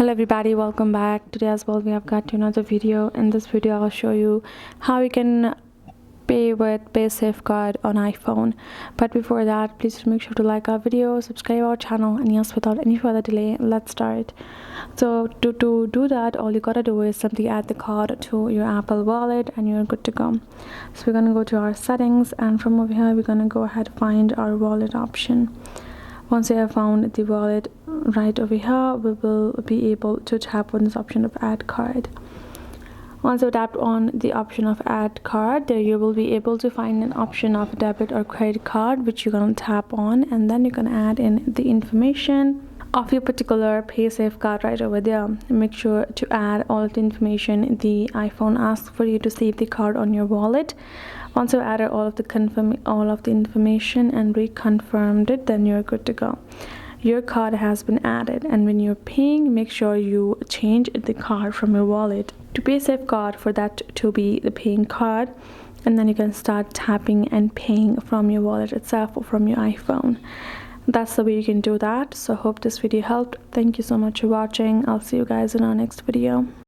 Hello everybody, welcome back. Today as well we have got to another video. In this video I'll show you how you can pay with PaysafeCard on iPhone. But before that, please make sure to like our video, subscribe our channel, and yes, without any further delay, let's start. So to do that, all you gotta do is simply add the card to your Apple wallet and you're good to go. So we're gonna go to our settings, and from over here we're gonna go ahead and find our wallet option. Once you have found the wallet right over here, we will be able to tap on this option of add card. Once you tap on the option of add card, there you will be able to find an option of debit or credit card, which you're going to tap on, and then you're going to add in the information of your particular PaysafeCard right over there. Make sure to add all of the information the iPhone asks for you to save the card on your wallet. Once you added all of the information and reconfirmed it, then you're good to go. Your card has been added, and when you're paying, make sure you change the card from your wallet to PaysafeCard for that to be the paying card, and then you can start tapping and paying from your wallet itself or from your iPhone. That's the way you can do that. So I hope this video helped. Thank you so much for watching. I'll see you guys in our next video.